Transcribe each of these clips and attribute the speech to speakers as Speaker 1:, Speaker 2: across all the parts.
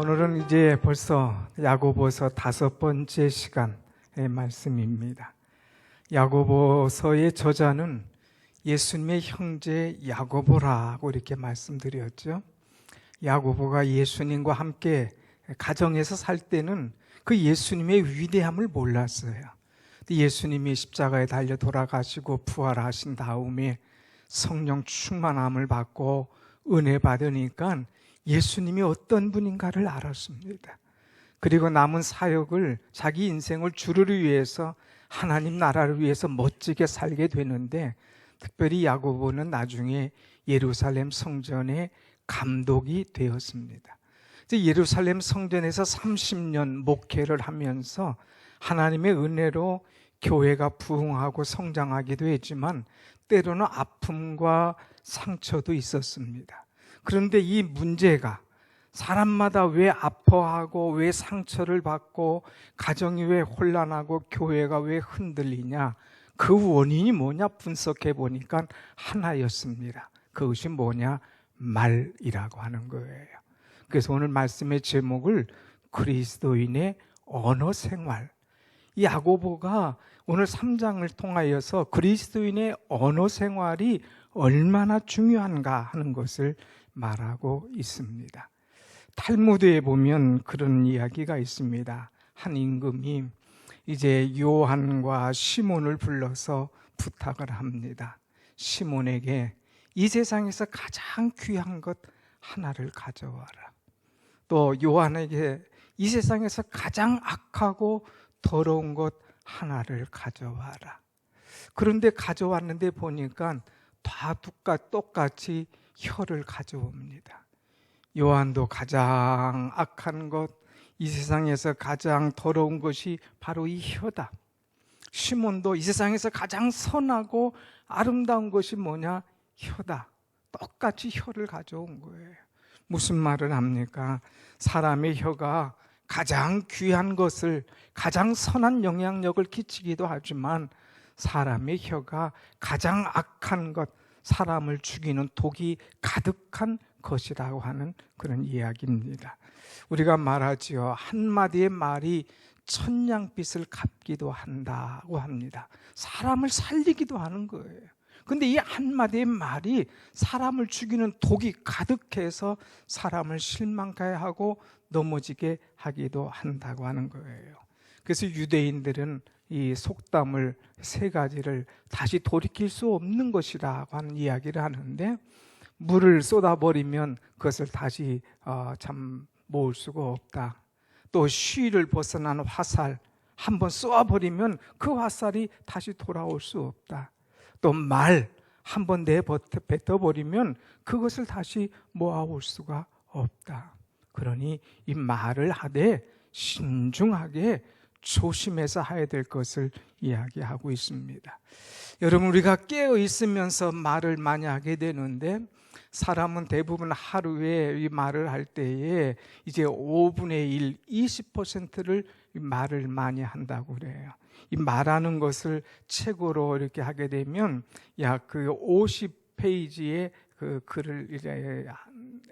Speaker 1: 오늘은 이제 벌써 야고보서 5번째 시간의 말씀입니다. 야고보서의 저자는 예수님의 형제 야고보라고 이렇게 말씀드렸죠. 야고보가 예수님과 함께 가정에서 살 때는 그 예수님의 위대함을 몰랐어요. 예수님이 십자가에 달려 돌아가시고 부활하신 다음에 성령 충만함을 받고 은혜 받으니까 예수님이 어떤 분인가를 알았습니다. 그리고 남은 사역을, 자기 인생을 주를 위해서, 하나님 나라를 위해서 멋지게 살게 되는데, 특별히 야고보는 나중에 예루살렘 성전의 감독이 되었습니다. 예루살렘 성전에서 30년 목회를 하면서 하나님의 은혜로 교회가 부흥하고 성장하기도 했지만 때로는 아픔과 상처도 있었습니다. 그런데 이 문제가 사람마다 왜 아파하고 왜 상처를 받고 가정이 왜 혼란하고 교회가 왜 흔들리냐, 그 원인이 뭐냐 분석해 보니까 하나였습니다. 그것이 뭐냐? 말이라고 하는 거예요. 그래서 오늘 말씀의 제목을 그리스도인의 언어 생활, 이 야고보가 오늘 3장을 통하여서 그리스도인의 언어 생활이 얼마나 중요한가 하는 것을 말하고 있습니다. 탈무드에 보면 그런 이야기가 있습니다. 한 임금이 이제 요한과 시몬을 불러서 부탁을 합니다. 시몬에게 이 세상에서 가장 귀한 것 하나를 가져와라. 또 요한에게 이 세상에서 가장 악하고 더러운 것 하나를 가져와라. 그런데 가져왔는데 보니까 다 똑같이 혀를 가져옵니다. 요한도 가장 악한 것, 이 세상에서 가장 더러운 것이 바로 이 혀다. 시몬도 이 세상에서 가장 선하고 아름다운 것이 뭐냐? 혀다. 똑같이 혀를 가져온 거예요. 무슨 말을 합니까? 사람의 혀가 가장 귀한 것을, 가장 선한 영향력을 끼치기도 하지만 사람의 혀가 가장 악한 것, 사람을 죽이는 독이 가득한 것이라고 하는 그런 이야기입니다. 우리가 말하지요. 한마디의 말이 천냥빚을 갚기도 한다고 합니다. 사람을 살리기도 하는 거예요. 근데 이 한마디의 말이 사람을 죽이는 독이 가득해서 사람을 실망하게 하고 넘어지게 하기도 한다고 하는 거예요. 그래서 유대인들은 이 속담을 3가지를 다시 돌이킬 수 없는 것이라고 하는 이야기를 하는데, 물을 쏟아버리면 그것을 다시 참 모을 수가 없다. 또 쉬를 벗어난 화살 한번 쏘아버리면 그 화살이 다시 돌아올 수 없다. 또 말 한번 뱉어버리면 그것을 다시 모아올 수가 없다. 그러니 이 말을 하되 신중하게 조심해서 해야 될 것을 이야기하고 있습니다. 여러분, 우리가 깨어 있으면서 말을 많이 하게 되는데, 사람은 대부분 하루에 이 말을 할 때에 이제 5분의 1, 20%를 말을 많이 한다고 그래요. 이 말하는 것을 책으로 이렇게 하게 되면 약 그 50페이지의 그 글을 이제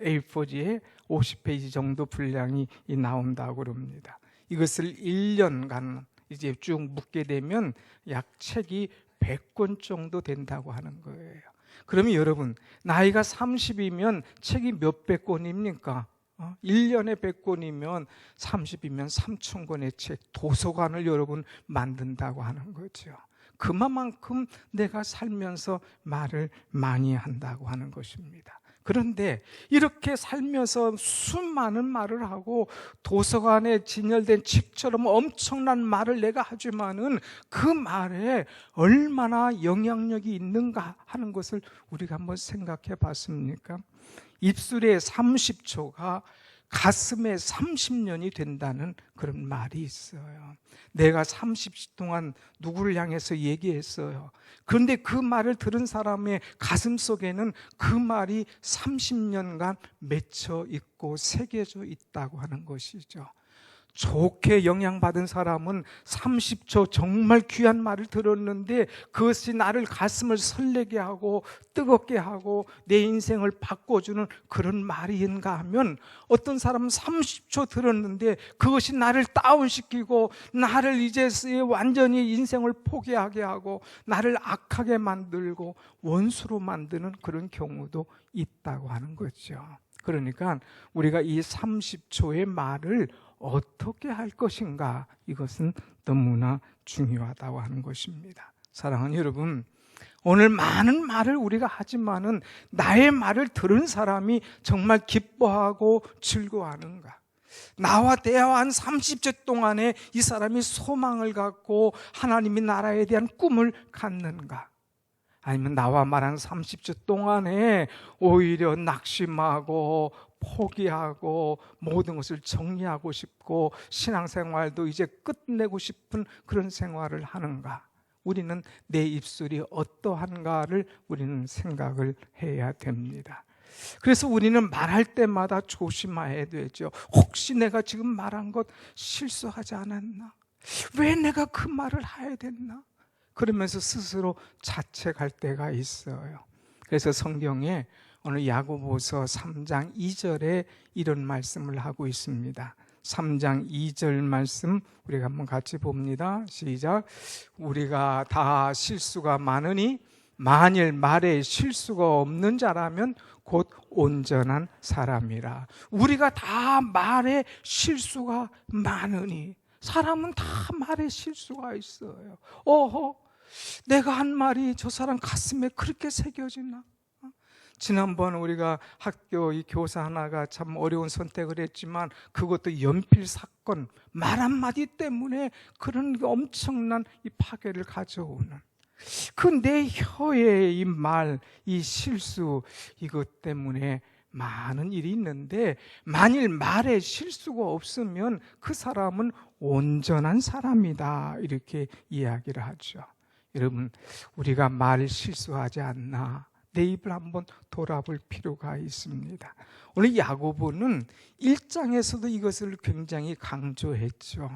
Speaker 1: A4지에 50페이지 정도 분량이 나온다고 그럽니다. 이것을 1년간 이제 쭉 묶게 되면 약 책이 100권 정도 된다고 하는 거예요. 그러면 여러분, 나이가 30이면 책이 몇백 권입니까? 1년에 100권이면 30이면 3,000권의 책, 도서관을 여러분 만든다고 하는 거죠. 그만큼 내가 살면서 말을 많이 한다고 하는 것입니다. 그런데 이렇게 살면서 수많은 말을 하고 도서관에 진열된 책처럼 엄청난 말을 내가 하지만은 그 말에 얼마나 영향력이 있는가 하는 것을 우리가 한번 생각해 봤습니까? 입술에 30초가 가슴에 30년이 된다는 그런 말이 있어요. 내가 30초 동안 누구를 향해서 얘기했어요. 그런데 그 말을 들은 사람의 가슴 속에는 그 말이 30년간 맺혀 있고 새겨져 있다고 하는 것이죠. 좋게 영향받은 사람은 30초 정말 귀한 말을 들었는데 그것이 나를 가슴을 설레게 하고 뜨겁게 하고 내 인생을 바꿔주는 그런 말인가 하면, 어떤 사람은 30초 들었는데 그것이 나를 다운시키고 나를 이제 완전히 인생을 포기하게 하고 나를 악하게 만들고 원수로 만드는 그런 경우도 있다고 하는 거죠. 그러니까 우리가 이 30초의 말을 어떻게 할 것인가, 이것은 너무나 중요하다고 하는 것입니다. 사랑하는 여러분, 오늘 많은 말을 우리가 하지만은 나의 말을 들은 사람이 정말 기뻐하고 즐거워하는가? 나와 대화한 30초 동안에 이 사람이 소망을 갖고 하나님의 나라에 대한 꿈을 갖는가? 아니면 나와 말한 30초 동안에 오히려 낙심하고 포기하고 모든 것을 정리하고 싶고 신앙생활도 이제 끝내고 싶은 그런 생활을 하는가? 우리는 내 입술이 어떠한가를 우리는 생각을 해야 됩니다. 그래서 우리는 말할 때마다 조심해야 되죠. 혹시 내가 지금 말한 것 실수하지 않았나? 왜 내가 그 말을 해야 됐나? 그러면서 스스로 자책할 때가 있어요. 그래서 성경에 오늘 야고보서 3장 2절에 이런 말씀을 하고 있습니다. 3장 2절 말씀 우리가 한번 같이 봅니다. 시작. 우리가 다 실수가 많으니 만일 말에 실수가 없는 자라면 곧 온전한 사람이라. 우리가 다 말에 실수가 많으니, 사람은 다 말에 실수가 있어요. 내가 한 말이 저 사람 가슴에 그렇게 새겨지나? 지난번 우리가 학교 이 교사 하나가 참 어려운 선택을 했지만 그것도 연필 사건, 말 한마디 때문에 그런 엄청난 이 파괴를 가져오는 그 내 혀의 이 말, 이 실수, 이것 때문에 많은 일이 있는데, 만일 말에 실수가 없으면 그 사람은 온전한 사람이다, 이렇게 이야기를 하죠. 여러분, 우리가 말 실수하지 않나? 내 입을 한번 돌아볼 필요가 있습니다. 오늘 야고보는 1장에서도 이것을 굉장히 강조했죠.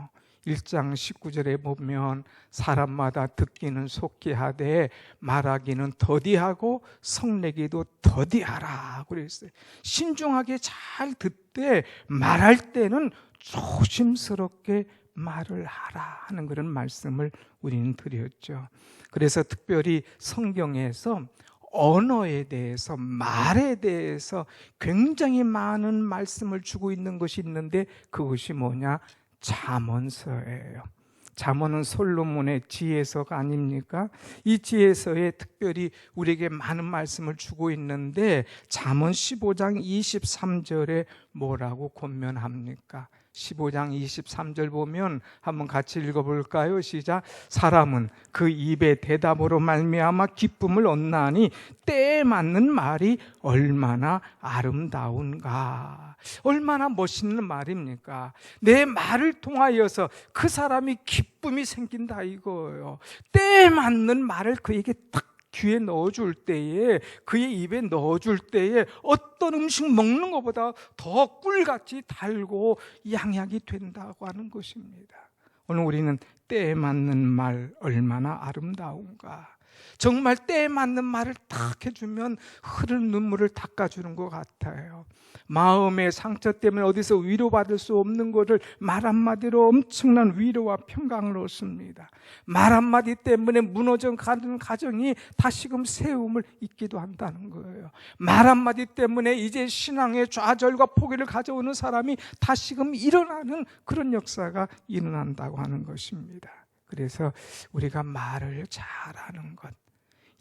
Speaker 1: 1장 19절에 보면 사람마다 듣기는 속히 하되 말하기는 더디하고 성내기도 더디하라 그랬어요. 신중하게 잘 듣되 말할 때는 조심스럽게 말을 하라 하는 그런 말씀을 우리는 드렸죠. 그래서 특별히 성경에서 언어에 대해서, 말에 대해서 굉장히 많은 말씀을 주고 있는 것이 있는데 그것이 뭐냐? 잠언서예요. 잠언은 솔로몬의 지혜서가 아닙니까? 이 지혜서에 특별히 우리에게 많은 말씀을 주고 있는데 잠언 15장 23절에 뭐라고 권면합니까? 15장 23절 보면 한번 같이 읽어볼까요? 시작. 사람은 그 입의 대답으로 말미암아 기쁨을 얻나니 때에 맞는 말이 얼마나 아름다운가. 얼마나 멋있는 말입니까? 내 말을 통하여서 그 사람이 기쁨이 생긴다 이거예요. 때에 맞는 말을 그에게 딱 귀에 넣어줄 때에, 그의 입에 넣어줄 때에 어떤 음식 먹는 것보다 더 꿀같이 달고 양약이 된다고 하는 것입니다. 오늘 우리는 때에 맞는 말 얼마나 아름다운가. 정말 때에 맞는 말을 딱 해주면 흐르는 눈물을 닦아주는 것 같아요. 마음의 상처 때문에 어디서 위로받을 수 없는 것을 말 한마디로 엄청난 위로와 평강을 얻습니다. 말 한마디 때문에 무너져 가는 가정이 다시금 세움을 잊기도 한다는 거예요. 말 한마디 때문에 이제 신앙의 좌절과 포기를 가져오는 사람이 다시금 일어나는 그런 역사가 일어난다고 하는 것입니다. 그래서 우리가 말을 잘하는 것,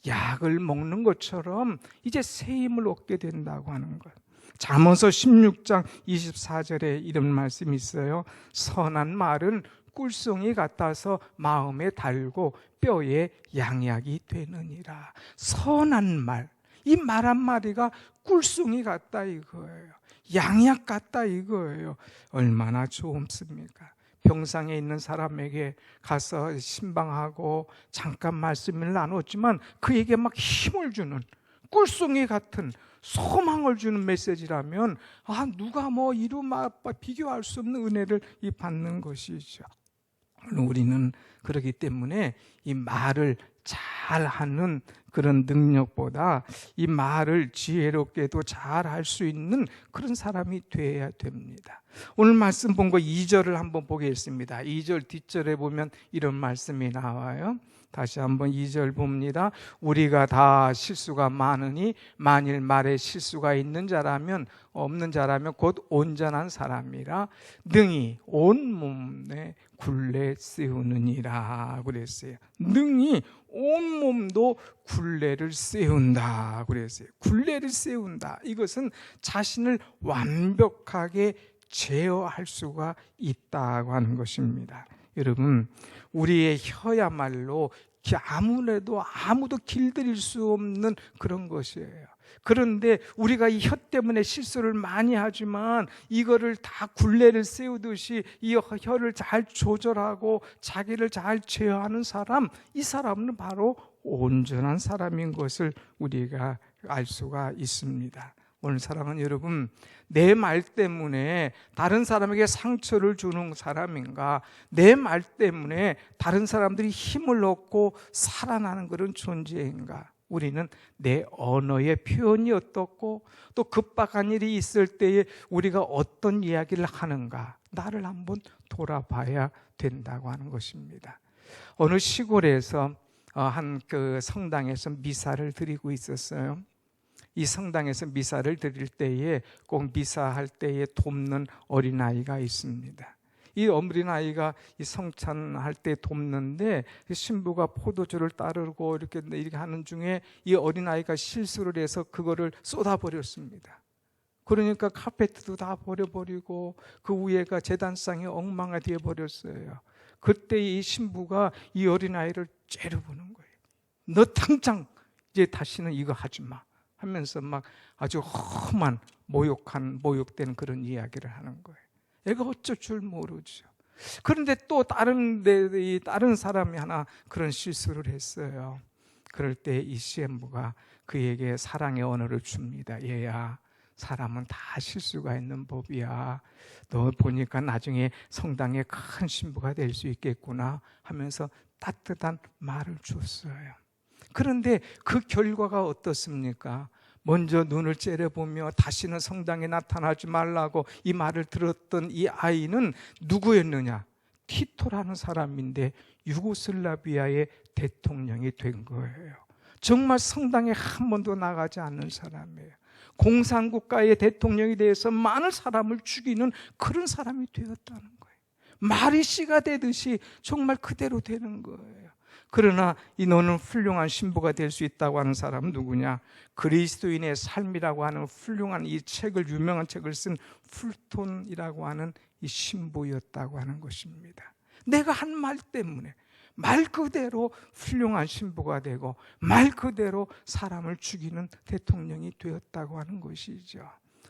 Speaker 1: 약을 먹는 것처럼 이제 새 힘을 얻게 된다고 하는 것. 잠언서 16장 24절에 이런 말씀이 있어요. 선한 말은 꿀송이 같아서 마음에 달고 뼈에 양약이 되느니라. 선한 말, 이 말 한마디가 꿀송이 같다 이거예요. 양약 같다 이거예요. 얼마나 좋습니까? 병상에 있는 사람에게 가서 신방하고 잠깐 말씀을 나눴지만 그에게 막 힘을 주는, 꿀송이 같은 소망을 주는 메시지라면 누가 이루마 비교할 수 없는 은혜를 받는 것이죠. 우리는 그렇기 때문에 이 말을 잘하는 그런 능력보다 이 말을 지혜롭게도 잘 할 수 있는 그런 사람이 되어야 됩니다. 오늘 말씀 본 거 2절을 한번 보겠습니다. 2절 뒷절에 보면 이런 말씀이 나와요. 다시 한번 2절 봅니다. 우리가 다 실수가 많으니 만일 말에 실수가 있는 자라면 없는 자라면 곧 온전한 사람이라 능히 온 몸에 굴레 세우느니라 그랬어요. 능히 온 몸도 굴레를 세운다 그랬어요. 굴레를 세운다. 이것은 자신을 완벽하게 제어할 수가 있다고 하는 것입니다. 여러분, 우리의 혀야말로 아무래도 아무도 길들일 수 없는 그런 것이에요. 그런데 우리가 이 혀 때문에 실수를 많이 하지만 이거를 다 굴레를 세우듯이 이 혀를 잘 조절하고 자기를 잘 제어하는 사람, 이 사람은 바로 온전한 사람인 것을 우리가 알 수가 있습니다. 오늘 사랑하는 여러분, 내 말 때문에 다른 사람에게 상처를 주는 사람인가, 내 말 때문에 다른 사람들이 힘을 얻고 살아나는 그런 존재인가? 우리는 내 언어의 표현이 어떻고 또 급박한 일이 있을 때에 우리가 어떤 이야기를 하는가, 나를 한번 돌아봐야 된다고 하는 것입니다. 어느 시골에서 한 그 성당에서 미사를 드리고 있었어요. 이 성당에서 미사를 드릴 때에 꼭 미사할 때에 돕는 어린아이가 있습니다. 이 어린아이가 이 성찬할 때 돕는데 신부가 포도주를 따르고 이렇게 하는 중에 이 어린아이가 실수를 해서 그거를 쏟아버렸습니다. 그러니까 카페트도 다 버려버리고 그 위에가 제단상이 엉망이 되어버렸어요. 그때 이 신부가 이 어린아이를 째려보는 거예요. 너 당장 이제 다시는 이거 하지 마 하면서 막 아주 험한 모욕된 그런 이야기를 하는 거예요. 애가 어쩔 줄 모르죠. 그런데 또 다른 사람이 하나 그런 실수를 했어요. 그럴 때 이 신부가 그에게 사랑의 언어를 줍니다. 얘야, 사람은 다 실수가 있는 법이야. 너 보니까 나중에 성당에 큰 신부가 될 수 있겠구나 하면서 따뜻한 말을 줬어요. 그런데 그 결과가 어떻습니까? 먼저 눈을 째려보며 다시는 성당에 나타나지 말라고 이 말을 들었던 이 아이는 누구였느냐? 티토라는 사람인데 유고슬라비아의 대통령이 된 거예요. 정말 성당에 한 번도 나가지 않는 사람이에요. 공산국가의 대통령이 되어서 많은 사람을 죽이는 그런 사람이 되었다는 거예요. 말이 씨가 되듯이 정말 그대로 되는 거예요. 그러나 너는 훌륭한 신부가 될 수 있다고 하는 사람은 누구냐? 그리스도인의 삶이라고 하는 훌륭한 이 책을, 유명한 책을 쓴 풀톤이라고 하는 이 신부였다고 하는 것입니다. 내가 한 말 때문에 말 그대로 훌륭한 신부가 되고 말 그대로 사람을 죽이는 대통령이 되었다고 하는 것이죠.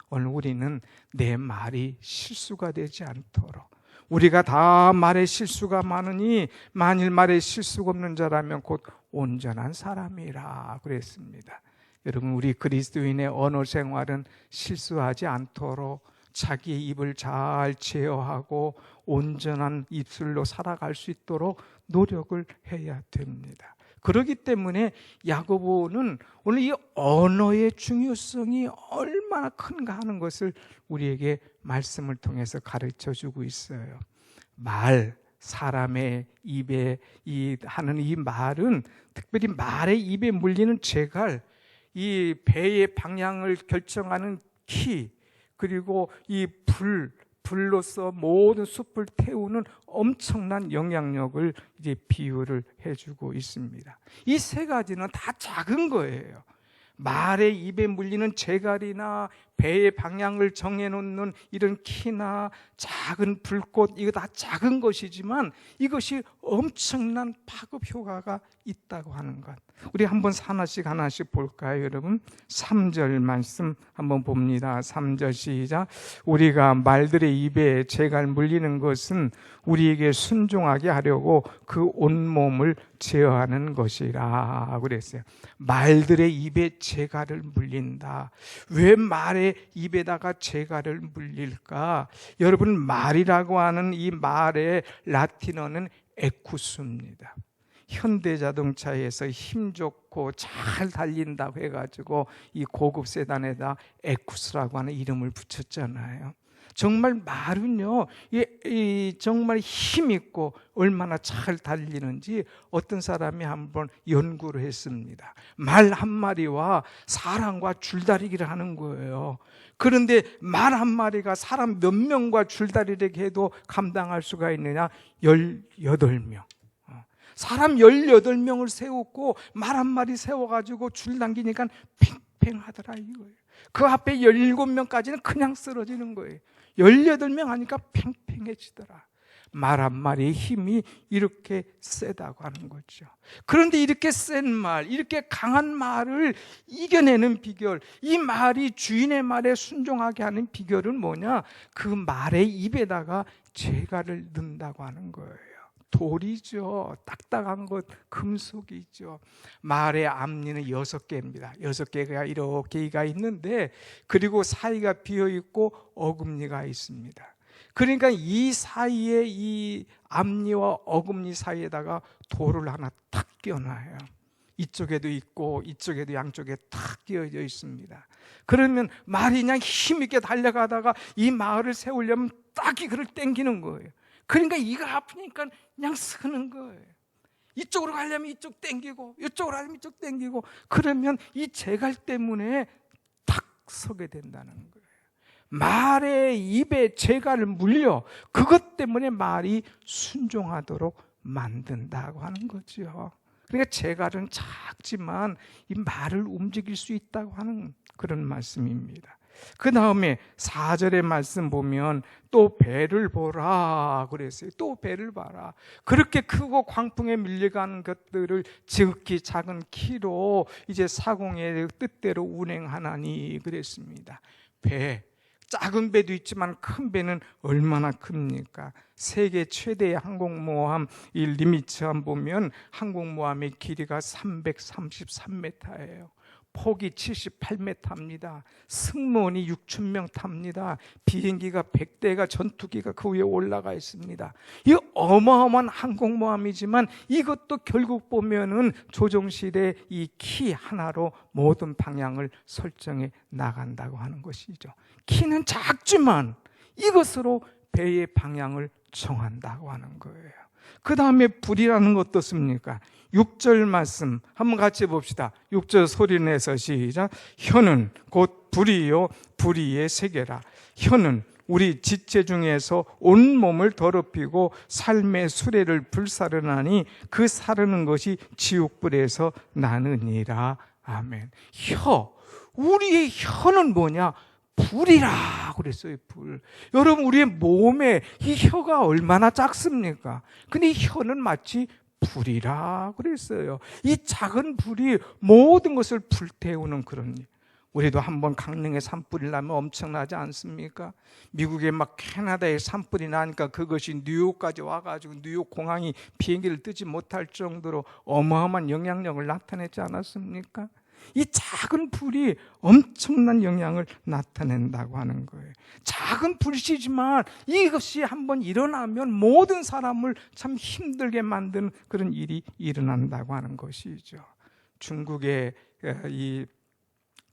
Speaker 1: 오늘 우리는 내 말이 실수가 되지 않도록, 우리가 다 말에 실수가 많으니 만일 말에 실수가 없는 자라면 곧 온전한 사람이라 그랬습니다. 여러분, 우리 그리스도인의 언어 생활은 실수하지 않도록 자기의 입을 잘 제어하고 온전한 입술로 살아갈 수 있도록 노력을 해야 됩니다. 그렇기 때문에 야고보는 오늘 이 언어의 중요성이 얼마나 큰가 하는 것을 우리에게 말씀을 통해서 가르쳐주고 있어요. 말, 사람의 입에 하는 이 말은, 특별히 말의 입에 물리는 재갈, 이 배의 방향을 결정하는 키, 그리고 이 불로서 모든 숲을 태우는 엄청난 영향력을 이제 비유를 해주고 있습니다. 이 세 가지는 다 작은 거예요. 말의 입에 물리는 재갈이나 배의 방향을 정해놓는 이런 키나 작은 불꽃, 이거 다 작은 것이지만 이것이 엄청난 파급 효과가 있다고 하는 것. 우리 한번 하나씩 볼까요, 여러분? 3절 말씀 한번 봅니다. 3절 시작. 우리가 말들의 입에 재갈 물리는 것은 우리에게 순종하게 하려고 그 온몸을 제어하는 것이라 그랬어요. 말들의 입에 재갈을 물린다. 왜 말의 입에다가 재갈을 물릴까? 여러분, 말이라고 하는 이 말의 라틴어는 에쿠스입니다. 현대자동차에서 힘 좋고 잘 달린다고 해가지고 이 고급 세단에다 에쿠스라고 하는 이름을 붙였잖아요. 정말 말은요, 정말 힘있고 얼마나 잘 달리는지 어떤 사람이 한번 연구를 했습니다. 말 한마리와 사람과 줄다리기를 하는 거예요. 그런데 말 한마리가 사람 몇 명과 줄다리기 해도 감당할 수가 있느냐? 18명. 사람 18명을 세웠고 말 한마리 세워가지고 줄 당기니까 팽팽하더라 이거예요. 그 앞에 17명까지는 그냥 쓰러지는 거예요. 18명 하니까 팽팽해지더라. 말 한마리의 힘이 이렇게 세다고 하는 거죠. 그런데 이렇게 센 말, 이렇게 강한 말을 이겨내는 비결, 이 말이 주인의 말에 순종하게 하는 비결은 뭐냐? 그 말의 입에다가 재갈을 넣는다고 하는 거예요. 돌이죠. 딱딱한 것, 금속이죠. 말의 앞니는 6개입니다. 6개가 이렇게가 있는데, 그리고 사이가 비어있고 어금니가 있습니다. 그러니까 이 사이에, 이 앞니와 어금니 사이에다가 돌을 하나 탁 끼워놔요. 이쪽에도 있고 이쪽에도 양쪽에 탁 끼어져 있습니다. 그러면 말이 그냥 힘있게 달려가다가 이 마을을 세우려면 딱 이거를 당기는 거예요. 그러니까 이가 아프니까 그냥 쓰는 거예요. 이쪽으로 가려면 이쪽 당기고 이쪽으로 가려면 이쪽 당기고, 그러면 이 재갈 때문에 탁 서게 된다는 거예요. 말의 입에 재갈을 물려 그것 때문에 말이 순종하도록 만든다고 하는 거죠. 그러니까 재갈은 작지만 이 말을 움직일 수 있다고 하는 그런 말씀입니다. 그 다음에 4절의 말씀 보면 또 배를 보라 그랬어요. 또 배를 봐라. 그렇게 크고 광풍에 밀려가는 것들을 지극히 작은 키로 이제 사공의 뜻대로 운행하나니 그랬습니다. 배, 작은 배도 있지만 큰 배는 얼마나 큽니까? 세계 최대의 항공모함 이 리미츠함 보면 항공모함의 길이가 333m예요. 폭이 78m입니다. 승무원이 6,000명 탑니다. 비행기가 100대가 전투기가 그 위에 올라가 있습니다. 이 어마어마한 항공모함이지만 이것도 결국 보면은 조종실의 이 키 하나로 모든 방향을 설정해 나간다고 하는 것이죠. 키는 작지만 이것으로 배의 방향을 정한다고 하는 거예요. 그 다음에 불이라는 것 어떻습니까? 6절 말씀 한번 같이 봅시다. 6절 소리내서 시작. 혀는 곧 불이요 불의의 세계라. 혀는 우리 지체 중에서 온몸을 더럽히고 삶의 수레를 불사르나니 그 사르는 것이 지옥불에서 나느니라. 아멘. 혀, 우리의 혀는 뭐냐? 불이라 그랬어요. 불. 여러분, 우리의 몸에 이 혀가 얼마나 작습니까? 근데 이 혀는 마치 불이라 그랬어요. 이 작은 불이 모든 것을 불태우는 그런 일. 우리도 한번 강릉에 산불이 나면 엄청나지 않습니까? 미국에 막 캐나다에 산불이 나니까 그것이 뉴욕까지 와가지고 뉴욕 공항이 비행기를 뜨지 못할 정도로 어마어마한 영향력을 나타내지 않았습니까? 이 작은 불이 엄청난 영향을 나타낸다고 하는 거예요. 작은 불씨지만 이것이 한번 일어나면 모든 사람을 참 힘들게 만드는 그런 일이 일어난다고 하는 것이죠. 중국의 이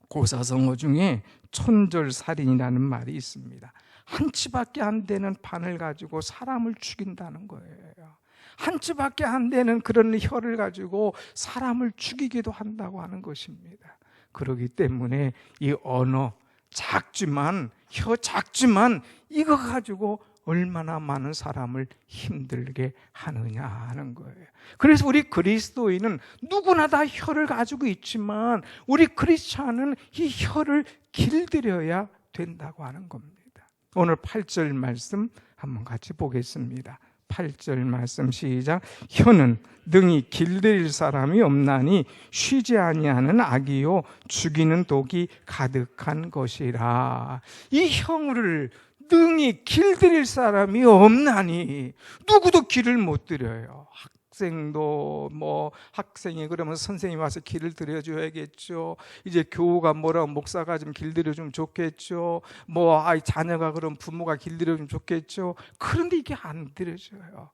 Speaker 1: 고사성어 중에 촌절살인이라는 말이 있습니다. 한 치밖에 안 되는 판을 가지고 사람을 죽인다는 거예요. 한 치밖에 안 되는 그런 혀를 가지고 사람을 죽이기도 한다고 하는 것입니다. 그렇기 때문에 이 언어 작지만, 혀 작지만 이거 가지고 얼마나 많은 사람을 힘들게 하느냐 하는 거예요. 그래서 우리 그리스도인은 누구나 다 혀를 가지고 있지만 우리 크리스찬은 이 혀를 길들여야 된다고 하는 겁니다. 오늘 8절 말씀 한번 같이 보겠습니다. 8절 말씀 시작. 혀는 능히 길들일 사람이 없나니 쉬지 아니하는 악이요 죽이는 독이 가득한 것이라. 이 혀를 능히 길들일 사람이 없나니, 누구도 길을 못 들여요. 학생도 뭐 학생이 그러면 선생님이 와서 길을 들여줘야겠죠. 이제 교우가 뭐라고 목사가 좀 길들여주면 좋겠죠. 뭐 자녀가 그럼 부모가 길들여주면 좋겠죠. 그런데 이게 안 들여져요.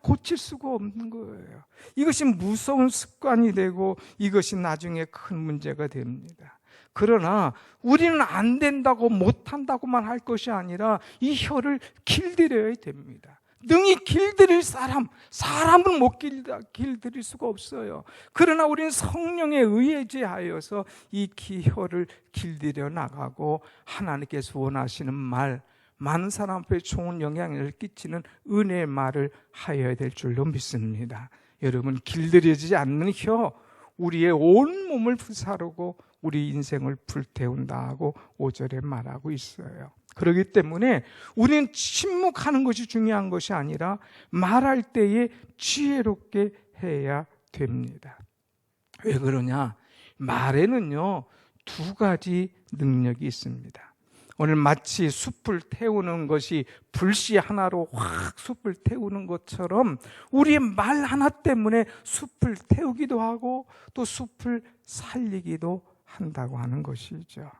Speaker 1: 고칠 수가 없는 거예요. 이것이 무서운 습관이 되고 이것이 나중에 큰 문제가 됩니다. 그러나 우리는 안 된다고 못한다고만 할 것이 아니라 이 혀를 길들여야 됩니다. 능히 길들일 사람은 못 길들일 수가 없어요. 그러나 우리는 성령에 의지하여서 이 혀를 길들여 나가고 하나님께서 원하시는 말, 많은 사람 앞에 좋은 영향을 끼치는 은혜의 말을 하여야 될 줄로 믿습니다. 여러분, 길들여지지 않는 혀, 우리의 온 몸을 불사르고 우리 인생을 불태운다 하고 5절에 말하고 있어요. 그렇기 때문에 우리는 침묵하는 것이 중요한 것이 아니라 말할 때에 지혜롭게 해야 됩니다. 왜 그러냐? 말에는요, 두 가지 능력이 있습니다. 오늘 마치 숲을 태우는 것이 불씨 하나로 확 숲을 태우는 것처럼 우리의 말 하나 때문에 숲을 태우기도 하고 또 숲을 살리기도 한다고 하는 것이죠.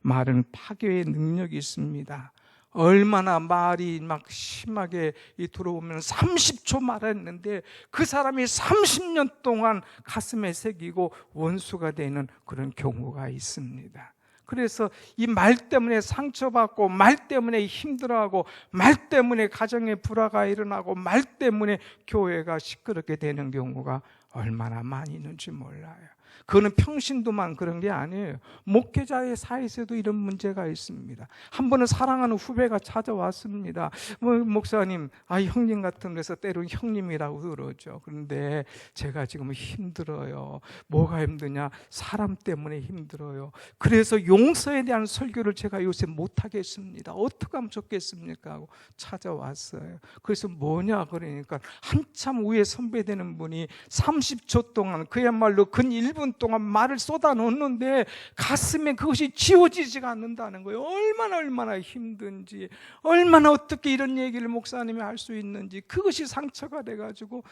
Speaker 1: 말은 파괴의 능력이 있습니다. 얼마나 말이 막 심하게 들어오면 30초 말했는데 그 사람이 30년 동안 가슴에 새기고 원수가 되는 그런 경우가 있습니다. 그래서 이 말 때문에 상처받고 말 때문에 힘들어하고 말 때문에 가정에 불화가 일어나고 말 때문에 교회가 시끄럽게 되는 경우가 얼마나 많이 있는지 몰라요. 그거는 평신도만 그런 게 아니에요. 목회자의 사이에서도 이런 문제가 있습니다. 한 번은 사랑하는 후배가 찾아왔습니다. 목사님, 형님 같은 데서 때로는 형님이라고 그러죠. 그런데 제가 지금 힘들어요. 뭐가 힘드냐? 사람 때문에 힘들어요. 그래서 용서에 대한 설교를 제가 요새 못하겠습니다. 어떻게 하면 좋겠습니까? 하고 찾아왔어요. 그래서 뭐냐? 그러니까 한참 위에 선배되는 분이 30초 동안 그야말로 근 1분 동안 말을 쏟아놓는데 가슴에 그것이 지워지지가 않는다는 거예요. 얼마나 힘든지, 얼마나 어떻게 이런 얘기를 목사님이 할 수 있는지, 그것이 상처가 돼가지고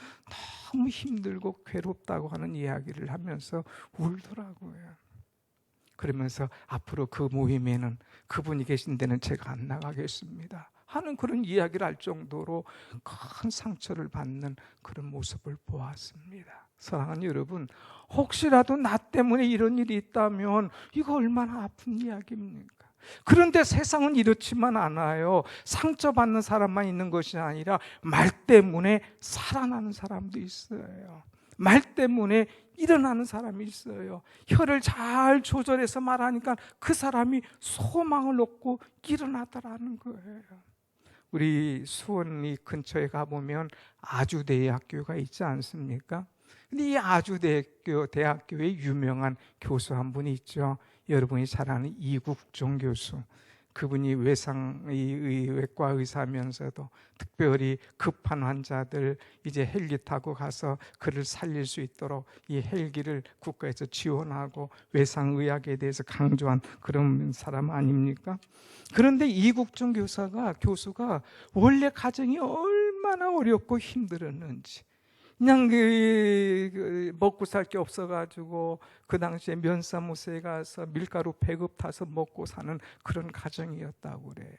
Speaker 1: 너무 힘들고 괴롭다고 하는 이야기를 하면서 울더라고요. 그러면서 앞으로 그 모임에는 그분이 계신 데는 제가 안 나가겠습니다 하는 그런 이야기를 할 정도로 큰 상처를 받는 그런 모습을 보았습니다. 사랑하는 여러분, 혹시라도 나 때문에 이런 일이 있다면 이거 얼마나 아픈 이야기입니까? 그런데 세상은 이렇지만 않아요. 상처받는 사람만 있는 것이 아니라 말 때문에 살아나는 사람도 있어요. 말 때문에 일어나는 사람이 있어요. 혀를 잘 조절해서 말하니까 그 사람이 소망을 얻고 일어나더라는 거예요. 우리 수원이 근처에 가보면 아주대학교가 있지 않습니까? 근데 이 아주대학교에 유명한 교수 한 분이 있죠. 여러분이 잘 아는 이국종 교수. 그분이 외과 의사면서도 특별히 급한 환자들 이제 헬기 타고 가서 그를 살릴 수 있도록 이 헬기를 국가에서 지원하고 외상의학에 대해서 강조한 그런 사람 아닙니까? 그런데 이국종 교수가 원래 가정이 얼마나 어렵고 힘들었는지, 그냥 먹고 살 게 없어가지고 그 당시에 면사무소에 가서 밀가루 배급 타서 먹고 사는 그런 가정이었다고 그래요.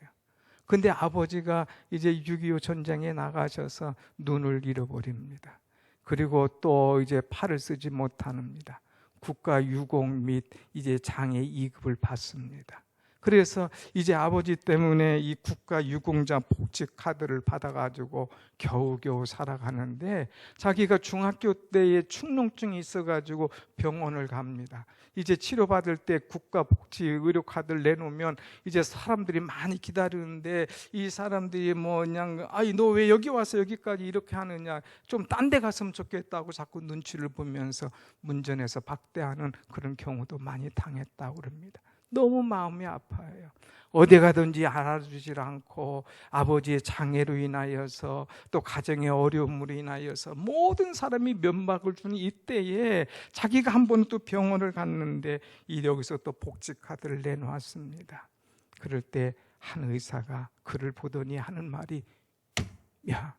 Speaker 1: 근데 아버지가 이제 6.25 전쟁에 나가셔서 눈을 잃어버립니다. 그리고 또 이제 팔을 쓰지 못합니다. 국가 유공 및 이제 장애 2급을 받습니다. 그래서 이제 아버지 때문에 이 국가 유공자 복지 카드를 받아가지고 겨우겨우 살아가는데, 자기가 중학교 때에 축농증이 있어가지고 병원을 갑니다. 이제 치료받을 때 국가 복지 의료 카드를 내놓으면 이제 사람들이 많이 기다리는데, 이 사람들이 그냥 너 왜 여기 와서 여기까지 이렇게 하느냐, 좀 딴 데 갔으면 좋겠다고 자꾸 눈치를 보면서 문전에서 박대하는 그런 경우도 많이 당했다고 그럽니다. 너무 마음이 아파요. 어디 가든지 알아주질 않고 아버지의 장애로 인하여서 또 가정의 어려움으로 인하여서 모든 사람이 면박을 주는 이때에 자기가 한 번 또 병원을 갔는데 여기서 또 복지카드를 내놓았습니다. 그럴 때 한 의사가 그를 보더니 하는 말이, 야,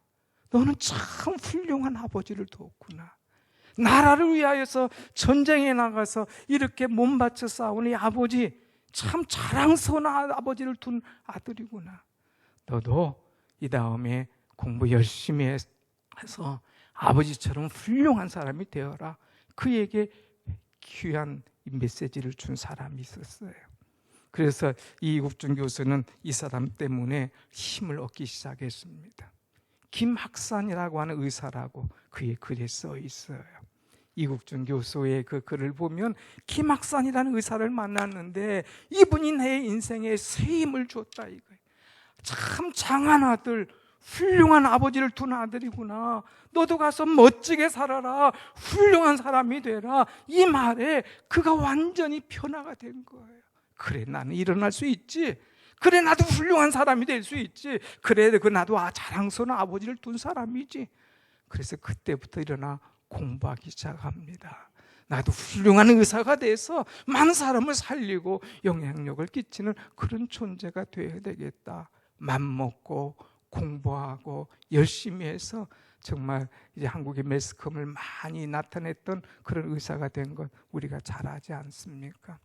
Speaker 1: 너는 참 훌륭한 아버지를 두었구나. 나라를 위하여서 전쟁에 나가서 이렇게 몸 바쳐 싸우는 이 아버지, 참 자랑스러운 아버지를 둔 아들이구나. 너도 이 다음에 공부 열심히 해서 아버지처럼 훌륭한 사람이 되어라. 그에게 귀한 메시지를 준 사람이 있었어요. 그래서 이국준 교수는 이 사람 때문에 힘을 얻기 시작했습니다. 김학산이라고 하는 의사라고 그의 글에 써 있어요. 이국준 교수의 그 글을 보면 김학산이라는 의사를 만났는데 이분이 내 인생에 새 힘을 줬다 이거예요. 참 장한 아들, 훌륭한 아버지를 둔 아들이구나. 너도 가서 멋지게 살아라. 훌륭한 사람이 되라. 이 말에 그가 완전히 변화가 된 거예요. 그래, 나는 일어날 수 있지. 그래, 나도 훌륭한 사람이 될 수 있지. 그래, 나도 자랑스러운 아버지를 둔 사람이지. 그래서 그때부터 일어나 공부하기 시작합니다. 나도 훌륭한 의사가 돼서 많은 사람을 살리고 영향력을 끼치는 그런 존재가 되어야 되겠다. 맘먹고 공부하고 열심히 해서 정말 이제 한국의 매스컴을 많이 나타냈던 그런 의사가 된 것 우리가 잘 알지 않습니까?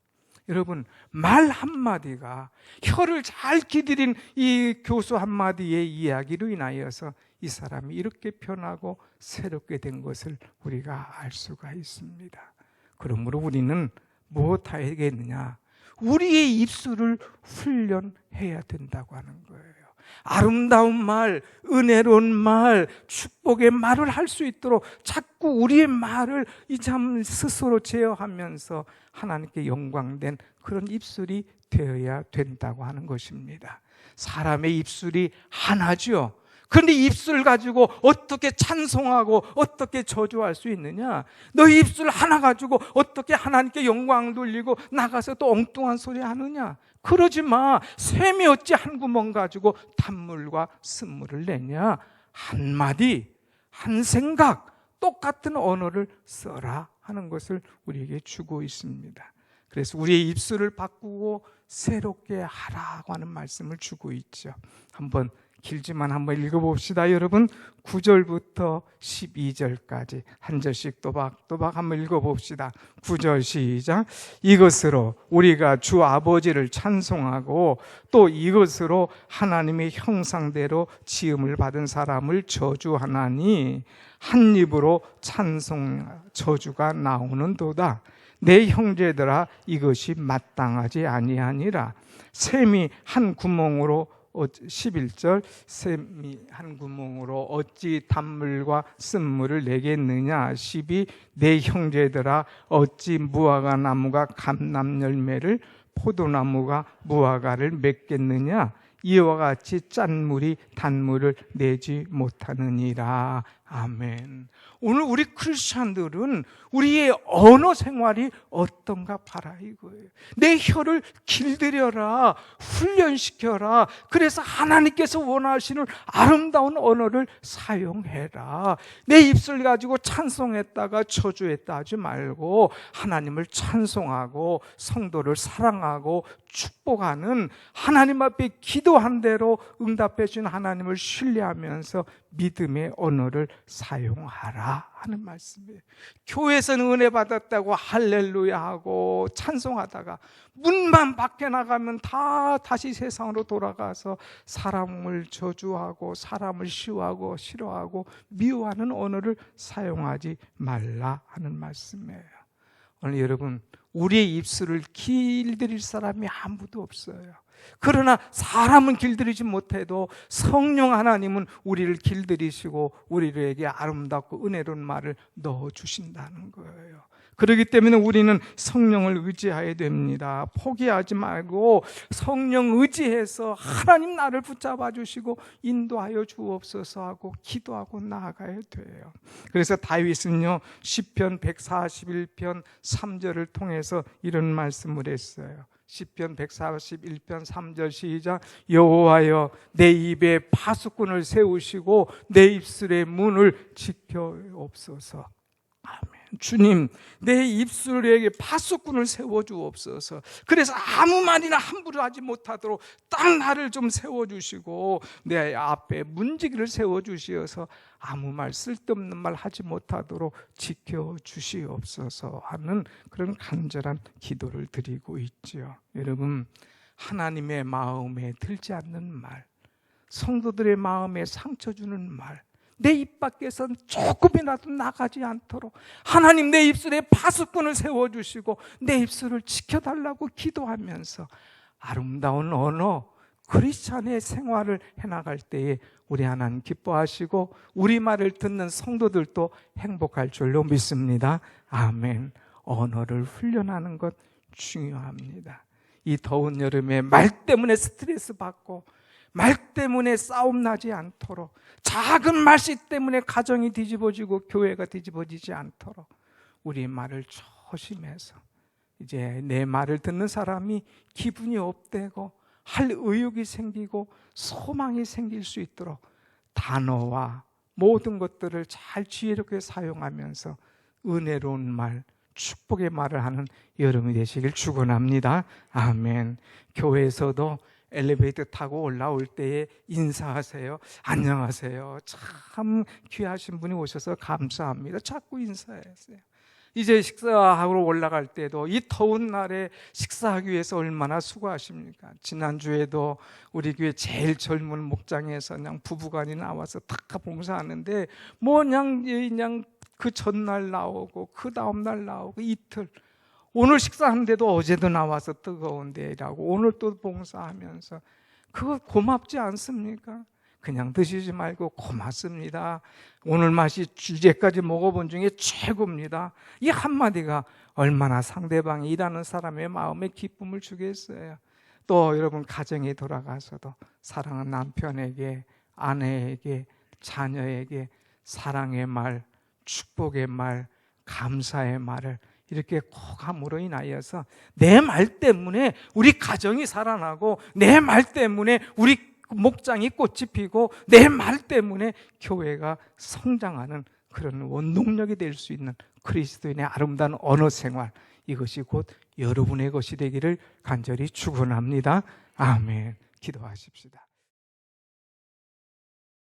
Speaker 1: 여러분, 말 한마디가, 혀를 잘 기들인 이 교수 한마디의 이야기로 인하여서 이 사람이 이렇게 변하고 새롭게 된 것을 우리가 알 수가 있습니다. 그러므로 우리는 무엇하겠느냐? 우리의 입술을 훈련해야 된다고 하는 거예요. 아름다운 말, 은혜로운 말, 축복의 말을 할 수 있도록 자꾸 우리의 말을 이 참 스스로 제어하면서 하나님께 영광된 그런 입술이 되어야 된다고 하는 것입니다. 사람의 입술이 하나죠. 그런데 입술 가지고 어떻게 찬송하고 어떻게 저주할 수 있느냐? 너희 입술 하나 가지고 어떻게 하나님께 영광 돌리고 나가서 또 엉뚱한 소리 하느냐? 그러지 마. 샘이 어찌 한 구멍 가지고 단물과 쓴물을 내냐? 한마디, 한 생각, 똑같은 언어를 써라 하는 것을 우리에게 주고 있습니다. 그래서 우리의 입술을 바꾸고 새롭게 하라고 하는 말씀을 주고 있죠. 한번 길지만 한번 읽어봅시다. 여러분, 9절부터 12절까지 한 절씩 또박또박 한번 읽어봅시다. 9절 시작. 이것으로 우리가 주 아버지를 찬송하고 또 이것으로 하나님의 형상대로 지음을 받은 사람을 저주하나니 한 입으로 찬송 저주가 나오는도다. 내 형제들아, 이것이 마땅하지 아니하니라. 샘이 한 구멍으로 11절 샘이 한 구멍으로 어찌 단물과 쓴물을 내겠느냐. 12 내 형제들아, 어찌 무화과 나무가 감람 열매를 포도나무가 무화과를 맺겠느냐. 이와 같이 짠 물이 단물을 내지 못하느니라. 아멘. 오늘 우리 크리스찬들은 우리의 언어 생활이 어떤가 봐라 이거예요. 내 혀를 길들여라, 훈련시켜라. 그래서 하나님께서 원하시는 아름다운 언어를 사용해라. 내 입술 가지고 찬송했다가 저주했다 하지 말고 하나님을 찬송하고 성도를 사랑하고 축복하는, 하나님 앞에 기도한 대로 응답해 준 하나님을 신뢰하면서 믿음의 언어를 사용하라 하는 말씀이에요. 교회에서는 은혜 받았다고 할렐루야 하고 찬송하다가 문만 밖에 나가면 다시 세상으로 돌아가서 사람을 저주하고 사람을 시우하고 싫어하고 미워하는 언어를 사용하지 말라 하는 말씀이에요. 오늘 여러분, 우리의 입술을 길들일 사람이 아무도 없어요. 그러나 사람은 길들이지 못해도 성령 하나님은 우리를 길들이시고 우리에게 아름답고 은혜로운 말을 넣어주신다는 거예요. 그렇기 때문에 우리는 성령을 의지해야 됩니다. 포기하지 말고 성령 의지해서 하나님 나를 붙잡아 주시고 인도하여 주옵소서 하고 기도하고 나아가야 돼요. 그래서 다윗은요, 시편 141편 3절을 통해서 이런 말씀을 했어요. 시편 141편 3절 시작. 여호와여, 내 입에 파수꾼을 세우시고 내 입술의 문을 지켜옵소서. 아멘. 주님, 내 입술에 파수꾼을 세워주옵소서. 그래서 아무 말이나 함부로 하지 못하도록 딱 나를 좀 세워주시고 내 앞에 문지기를 세워주시어서 아무 말, 쓸데없는 말 하지 못하도록 지켜주시옵소서 하는 그런 간절한 기도를 드리고 있지요. 여러분, 하나님의 마음에 들지 않는 말, 성도들의 마음에 상처 주는 말, 내 입 밖에선 조금이라도 나가지 않도록 하나님 내 입술에 파수꾼을 세워주시고 내 입술을 지켜달라고 기도하면서 아름다운 언어, 크리스찬의 생활을 해나갈 때에 우리 하나님 기뻐하시고 우리 말을 듣는 성도들도 행복할 줄로 믿습니다. 아멘. 언어를 훈련하는 것 중요합니다. 이 더운 여름에 말 때문에 스트레스 받고 말 때문에 싸움 나지 않도록, 작은 말씨 때문에 가정이 뒤집어지고 교회가 뒤집어지지 않도록 우리 말을 조심해서 이제 내 말을 듣는 사람이 기분이 업되고 할 의욕이 생기고 소망이 생길 수 있도록 단어와 모든 것들을 잘 지혜롭게 사용하면서 은혜로운 말, 축복의 말을 하는 여러분이 되시길 축원합니다. 아멘. 교회에서도 엘리베이터 타고 올라올 때에 인사하세요. 안녕하세요. 참 귀하신 분이 오셔서 감사합니다. 자꾸 인사하세요. 이제 식사하러 올라갈 때도 이 더운 날에 식사하기 위해서 얼마나 수고하십니까? 지난주에도 우리 교회 제일 젊은 목장에서 그냥 부부간이 나와서 탁 봉사하는데 뭐 그냥 그 전날 나오고 그 다음날 나오고 이틀, 오늘 식사하는데도 어제도 나와서 뜨거운데 일하고 오늘 또 봉사하면서 그거 고맙지 않습니까? 그냥 드시지 말고 고맙습니다. 오늘 맛이 이제까지 먹어본 중에 최고입니다. 이 한마디가 얼마나 상대방이 일하는 사람의 마음에 기쁨을 주겠어요. 또 여러분 가정에 돌아가서도 사랑하는 남편에게, 아내에게, 자녀에게 사랑의 말, 축복의 말, 감사의 말을 이렇게 꼭 함으로 인하여서 내 말 때문에 우리 가정이 살아나고 내 말 때문에 우리 목장이 꽃이 피고 내 말 때문에 교회가 성장하는 그런 원동력이 될 수 있는 그리스도인의 아름다운 언어 생활, 이것이 곧 여러분의 것이 되기를 간절히 축원합니다. 아멘. 기도하십시다.